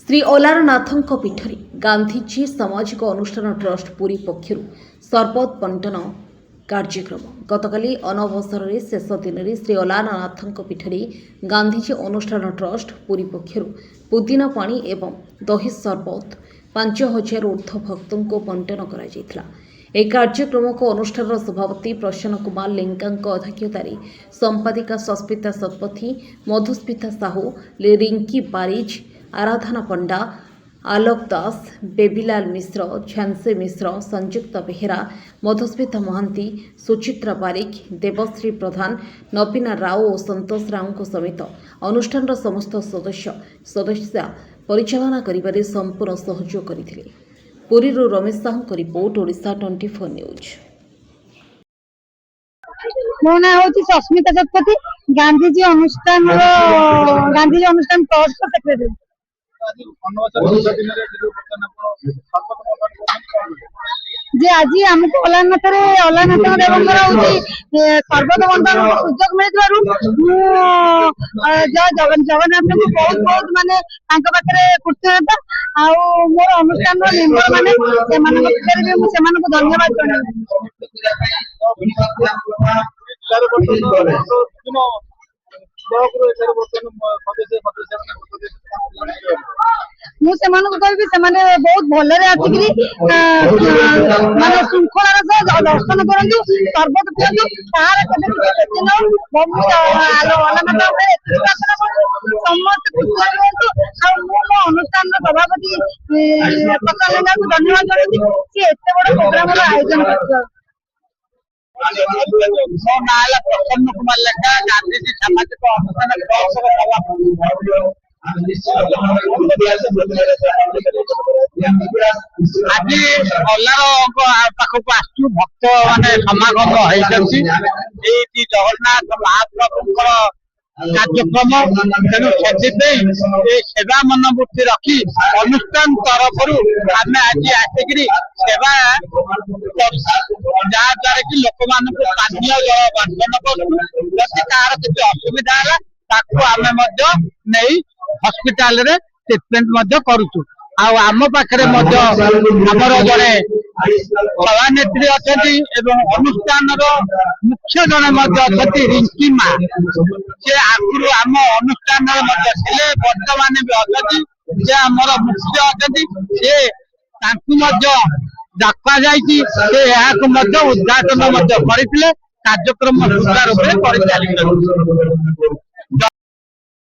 श्री अलारनाथଙ୍କ पीठରେ गांधीजी सामाजिक अनुष्ठान ट्रस्ट पुरी पक्षर सरबत बंटन कार्यक्रम गतकाली अनवसर शेष दिन में श्री अलारनाथଙ୍କ पीठରେ गांधीजी अनुष्ठान ट्रस्ट पुरी पक्षर पुदीना पानी एवं दही सरबत 5000 ऊर्ध्व भक्तों को बंटन करा। एक कार्यक्रम को अनुष्ठान सभापति प्रसन्न कुमार लेंका अध्यक्षतार संपादिका सस्मिता शतपथी, मधुस्मिता साहू, रिंकी बारिज, आराधना पंडा, आलोक दास, बेबीलाल मिश्र, झांसी मिश्र, संयुक्त बेहेरा, मधुस्मिता महांती, सुचित्रा बारिक, देवश्री प्रधान, नवीना राव और संतोष राव समेत अनुष्ठान समस्त सदस्य परिचालना करिबारे संपूर्ण सहयोग करथिले। Puri Ramesh Sahu report Odisha 24 news. मो ना हूँ सस्मिता शतपथी, गांधीजी अनुष्ठान ट्रस्ट सेक्रेटरी। जे आज आमको अलारनाथ देवंकर हूँ सर्बत बंटन सुजोग मिल जगन्नाथ को बहुत बहुत माने पाखे कृतज्ञता मोर अनुष्ठान मेम्बर मैंने धन्यवाद मुझे बहुत भलरे आसिक माने श्रृंखलार सह दर्शन करूँ सर्बत पिंतु तार समस्त मो अनुष्ठान सभापति प्रसन्न को धन्यवाद जनाती सी एत बड़ प्रोग्राम आयोजन कर। मो ना प्रसन्न कुमार लेखा, गांधीजी सामाजिक अनुष्ठान आज अल्लाह पाखक आसु भक्त माने समागम होती जगन्नाथ महाप्रभुंर कार्यक्रम तेणु से सेवा मनोवृत्ति रखी अनुष्ठान तरफ आम आज आसिक सेवा जहाद्वारा कि लोक मान पानीय जल बंटन करूँ। कार किसी असुविधा है आम नहीं हस्पिटाल रे ट्रिटमेंट करुचु। आम पाखे आमर जड़े सभानेत्री अच्छा अनुष्ठान मुख्य जड़े अच्छा रिंकी माँ से आगुरी आम अनुष्ठान बर्तमान भी अच्छा से आमर मुख्य अच्छा डाका उद्घाटन करते कार्यक्रम सुचारू परिचालित।